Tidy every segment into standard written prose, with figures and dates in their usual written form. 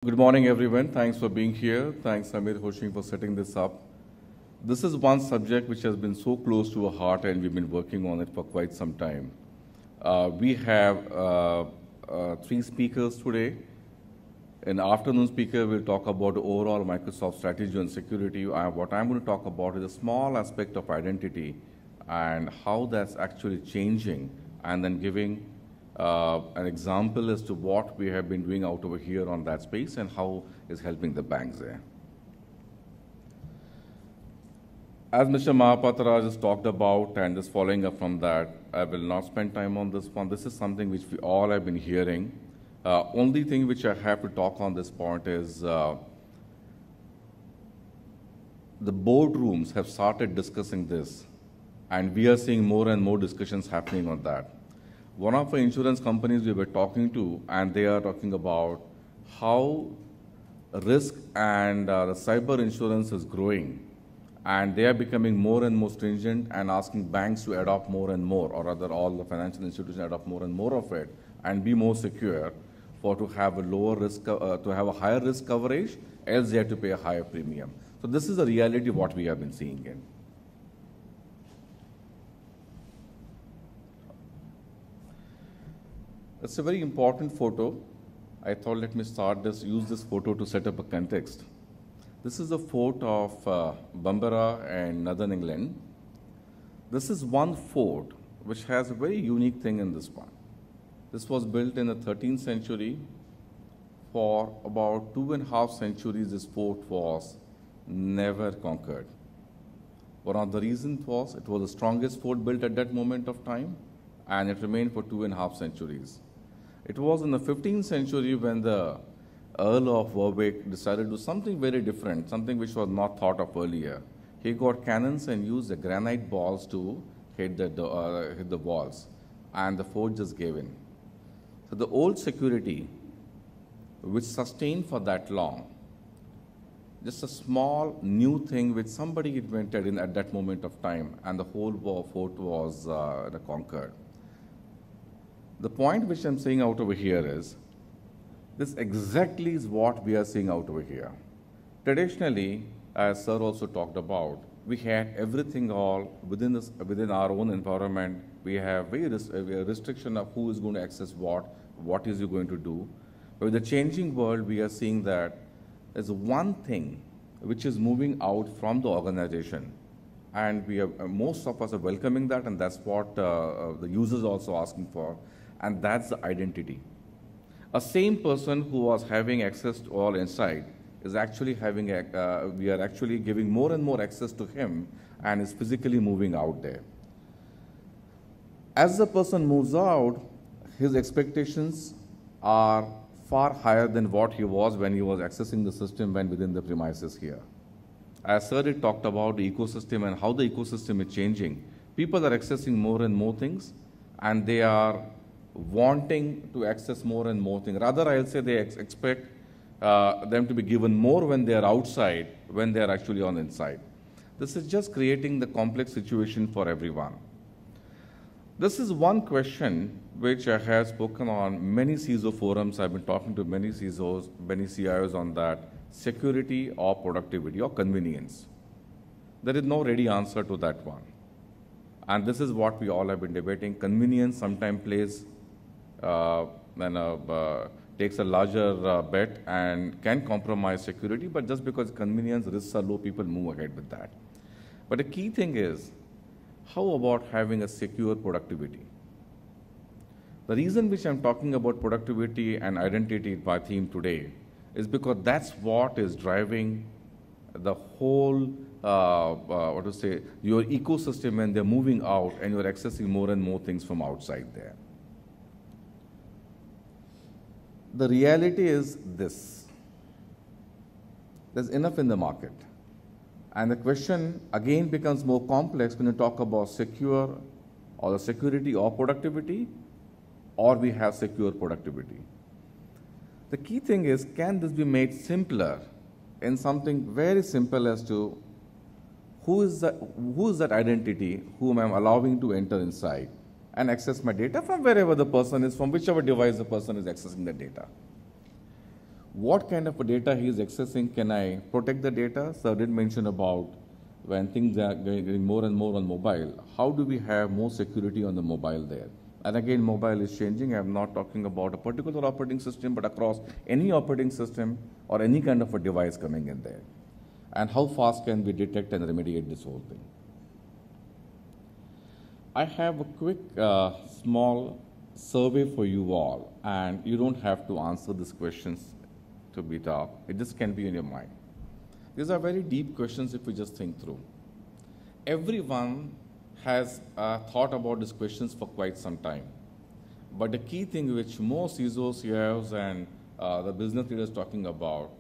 Good morning, everyone. Thanks for being here. Thanks, Samir Hoshing, for setting this up. This is one subject which has been so close to our heart, and we've been working on it for quite some time. We have three speakers today. An afternoon speaker will talk about the overall Microsoft strategy on security. What I'm going to talk about is a small aspect of identity and how that's actually changing, and then giving an example as to what we have been doing out over here on that space and how it's helping the banks there. As Mr. Mahapatraj has talked about, and just following up from that, I will not spend time on this one. This is something which we all have been hearing. Only thing which I have to talk on this point is the boardrooms have started discussing this, and we are seeing more and more discussions happening on that. One of the insurance companies we were talking to, and they are talking about how risk and the cyber insurance is growing, and they are becoming more and more stringent and asking banks to adopt more and more, or rather all the financial institutions adopt more and more of it and be more secure to have a lower risk, to have a higher risk coverage, else they have to pay a higher premium. So this is the reality what we have been seeing in. It's a very important photo. I thought let me use this photo to set up a context. This is a fort of Bambara in northern England. This is one fort which has a very unique thing in this one. This was built in the 13th century. For about 2.5 centuries, this fort was never conquered. One of the reasons was it was the strongest fort built at that moment of time, and it remained for 2.5 centuries. It was in the 15th century when the Earl of Warwick decided to do something very different, something which was not thought of earlier. He got cannons and used the granite balls to hit the walls, and the fort just gave in. So the old security, which sustained for that long, just a small new thing which somebody invented at that moment of time, and the whole fort was conquered. The point which I'm saying out over here is, this exactly is what we are seeing out over here. Traditionally, as Sir also talked about, we had everything all within our own environment. We have a restriction of who is going to access what is you going to do. But with the changing world, we are seeing that there's one thing which is moving out from the organization, and most of us are welcoming that, and that's what the users are also asking for, and that's the identity. A same person who was having access to all inside is actually we are actually giving more and more access to him, and is physically moving out there. As the person moves out, his expectations are far higher than what he was when he was accessing the system when within the premises here. As Sir had talked about the ecosystem and how the ecosystem is changing, people are accessing more and more things, and they are wanting to access more and more things. Rather, I'll say they expect them to be given more when they are outside, when they are actually on inside. This is just creating the complex situation for everyone. This is one question which I have spoken on many CISO forums. I've been talking to many CISOs, many CIOs on that: security or productivity or convenience. There is no ready answer to that one. And this is what we all have been debating. Convenience sometimes takes a larger bet and can compromise security, but just because convenience risks are low, people move ahead with that. But the key thing is, how about having a secure productivity? The reason which I'm talking about productivity and identity in my theme today is because that's what is driving the whole, your ecosystem when they're moving out and you're accessing more and more things from outside there. The reality is this: there's enough in the market. And the question again becomes more complex when you talk about secure or the security or productivity, or we have secure productivity. The key thing is, can this be made simpler in something very simple as to who is that identity whom I'm allowing to enter inside and access my data from wherever the person is, from whichever device the person is accessing the data. What kind of data he is accessing? Can I protect the data? Sir did mention about when things are getting more and more on mobile, how do we have more security on the mobile there? And again, mobile is changing. I'm not talking about a particular operating system, but across any operating system or any kind of a device coming in there. And how fast can we detect and remediate this whole thing? I have a quick, small survey for you all, and you don't have to answer these questions to be top. It just can be in your mind. These are very deep questions if we just think through. Everyone has thought about these questions for quite some time. But the key thing which most CISOs, CIOs, and the business leaders talking about,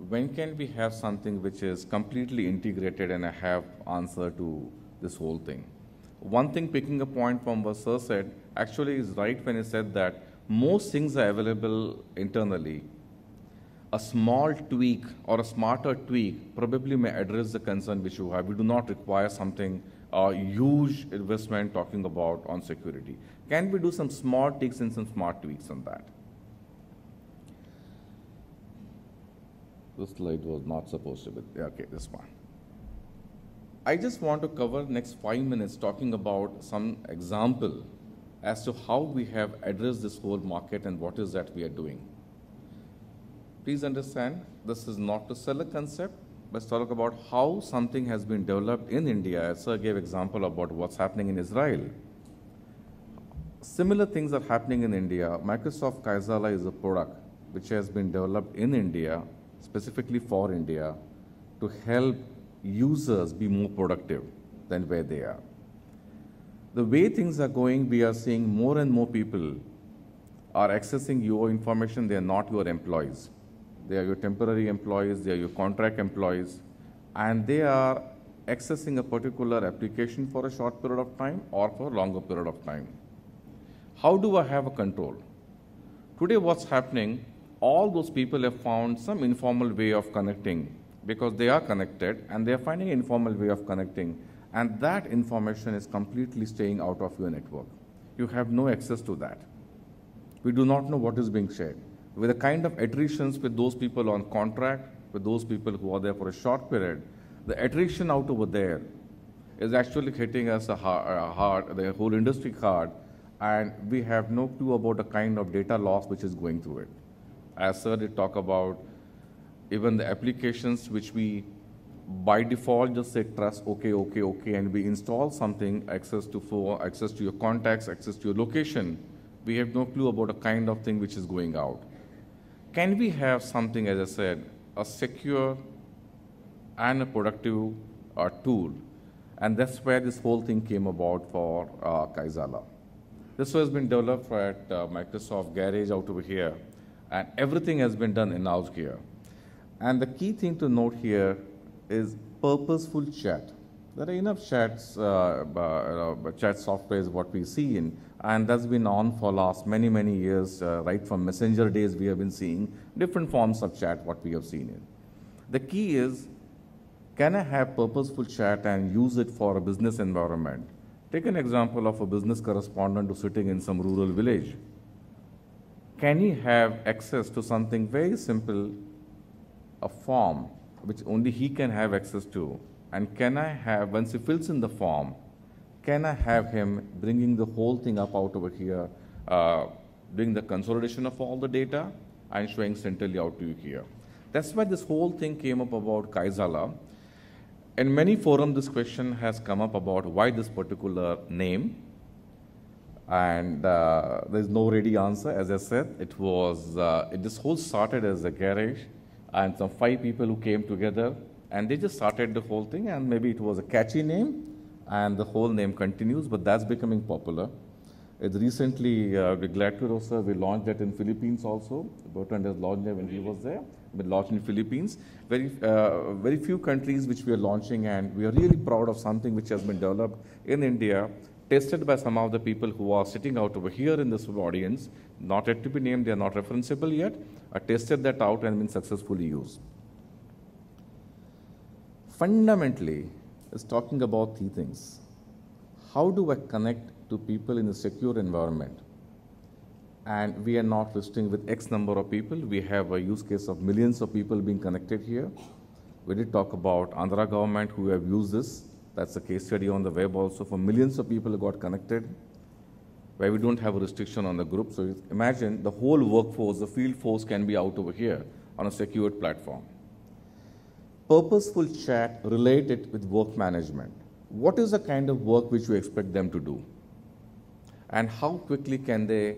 when can we have something which is completely integrated and I have answer to this whole thing? One thing, picking a point from what Sir said, actually is right when he said that most things are available internally. A small tweak or a smarter tweak probably may address the concern which you have. We do not require something, huge investment talking about on security. Can we do some small tweaks and some smart tweaks on that? This slide was not supposed to be, okay, this one. I just want to cover next 5 minutes talking about some example as to how we have addressed this whole market and what is that we are doing. Please understand, this is not to sell a concept, but talk about how something has been developed in India. As Sir gave example about what's happening in Israel. Similar things are happening in India. Microsoft Kaizala is a product which has been developed in India, specifically for India, to help users be more productive than where they are. The way things are going, we are seeing more and more people are accessing your information. They are not your employees. They are your temporary employees, they are your contract employees, and they are accessing a particular application for a short period of time or for a longer period of time. How do I have a control? Today what's happening, all those people have found some informal way of connecting because they are connected and they are finding an informal way of connecting, and that information is completely staying out of your network. You have no access to that. We do not know what is being shared. With the kind of attritions with those people on contract, with those people who are there for a short period, the attrition out over there is actually hitting us hard, the whole industry hard, and we have no clue about the kind of data loss which is going through it. As Sir did talk about, even the applications which we by default just say trust, okay, okay, okay, and we install something, access to your contacts, access to your location, we have no clue about the kind of thing which is going out. Can we have something, as I said, a secure and a productive tool? And that's where this whole thing came about for Kaizala. This has been developed at Microsoft Garage out over here, and everything has been done in-house here. And the key thing to note here is purposeful chat. There are enough chats, chat software is what we see in, and that's been on for last many, many years, right from Messenger days we have been seeing different forms of chat, what we have seen in. The key is, can I have purposeful chat and use it for a business environment? Take an example of a business correspondent who's sitting in some rural village. Can he have access to something very simple, a form, which only he can have access to? And can I have, once he fills in the form, can I have him bringing the whole thing up out over here, doing the consolidation of all the data and showing centrally out to you here? That's why this whole thing came up about Kaizala. In many forums, this question has come up about why this particular name, and there's no ready answer. As I said, it was, this whole started as a garage, and some 5 people who came together, and they just started the whole thing, and maybe it was a catchy name, and the whole name continues, but that's becoming popular. It recently, we're glad to know, sir, we launched that in Philippines also. Bertrand has launched there when he was there. We launched in Philippines. Very few countries which we are launching, and we are really proud of something which has been developed in India, tested by some of the people who are sitting out over here in this audience, not yet to be named, they are not referenceable yet, tested that out and been successfully used. Fundamentally, it's talking about 3 things. How do I connect to people in a secure environment? And we are not listing with X number of people. We have a use case of millions of people being connected here. We did talk about Andhra government who have used this. That's a case study on the web also for millions of people who got connected, where we don't have a restriction on the group. So imagine the whole workforce, the field force can be out over here on a secured platform. Purposeful chat related with work management. What is the kind of work which you expect them to do? And how quickly can they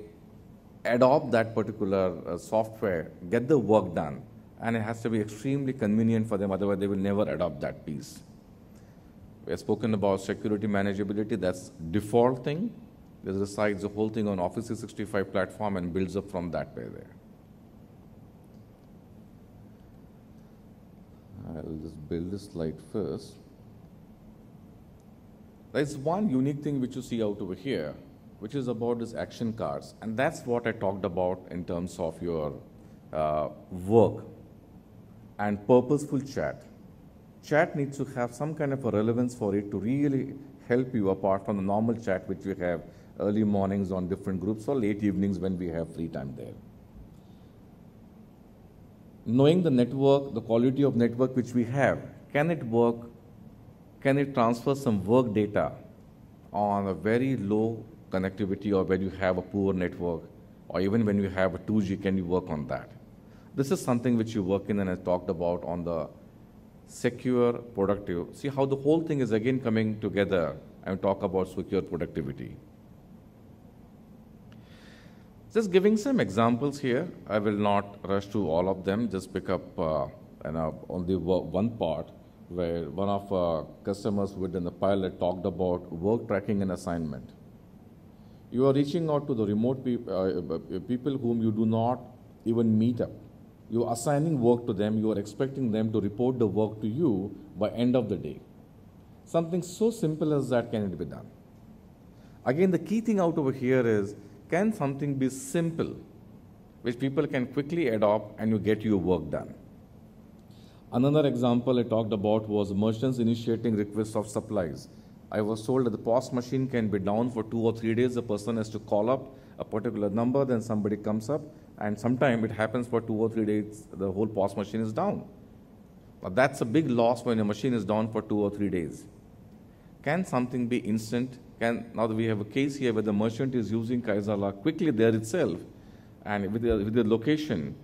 adopt that particular software, get the work done? And it has to be extremely convenient for them, otherwise they will never adopt that piece. We have spoken about security manageability, that's default thing. This resides the whole thing on Office 365 platform and builds up from that way there. I'll just build this slide first. There's one unique thing which you see out over here, which is about these action cards. And that's what I talked about in terms of your work and purposeful chat. Chat needs to have some kind of a relevance for it to really help you apart from the normal chat which we have early mornings on different groups or late evenings when we have free time there. Knowing the network, the quality of network which we have, can it work? Can it transfer some work data on a very low connectivity or when you have a poor network, or even when you have a 2G, can you work on that? This is something which you work in and I talked about on the secure productive. See how the whole thing is again coming together and talk about secure productivity. Just giving some examples here. I will not rush through all of them, just pick up only one part where one of our customers within the pilot talked about work tracking and assignment. You are reaching out to the remote people whom you do not even meet up. You are assigning work to them. You are expecting them to report the work to you by end of the day. Something so simple as that can it be done? Again, the key thing out over here is, can something be simple, which people can quickly adopt and you get your work done? Another example I talked about was merchants initiating requests of supplies. I was told that the POS machine can be down for 2 or 3 days. The person has to call up a particular number, then somebody comes up, and sometimes it happens for 2 or 3 days, the whole POS machine is down. Now that's a big loss when a machine is down for 2 or 3 days. Can something be instant? Now that we have a case here where the merchant is using Kaizala quickly there itself, and with the location,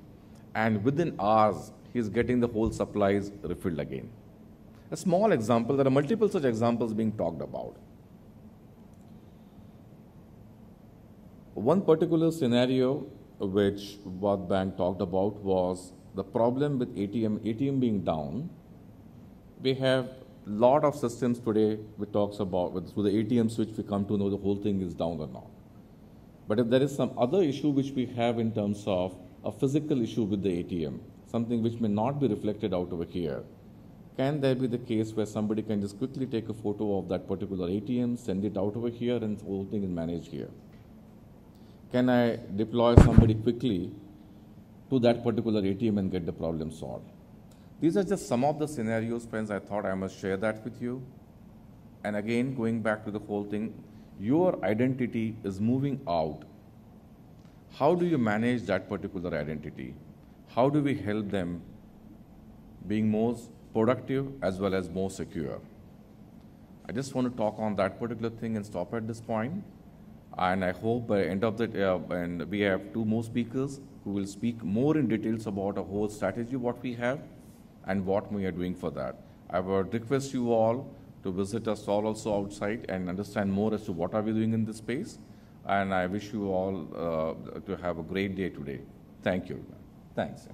and within hours, he's getting the whole supplies refilled again. A small example, there are multiple such examples being talked about. One particular scenario which World Bank talked about was the problem with ATM being down. We have a lot of systems today which talks about, through the ATM switch we come to know the whole thing is down or not. But if there is some other issue which we have in terms of a physical issue with the ATM, something which may not be reflected out over here, can there be the case where somebody can just quickly take a photo of that particular ATM, send it out over here, and the whole thing is managed here? Can I deploy somebody quickly to that particular ATM and get the problem solved? These are just some of the scenarios, friends, I thought I must share that with you. And again, going back to the whole thing, your identity is moving out. How do you manage that particular identity? How do we help them being more productive as well as more secure? I just want to talk on that particular thing and stop at this point. And I hope by the end of the day, and we have 2 more speakers who will speak more in details about a whole strategy, what we have and what we are doing for that. I would request you all to visit us all also outside and understand more as to what are we doing in this space. And I wish you all to have a great day today. Thank you. Thanks.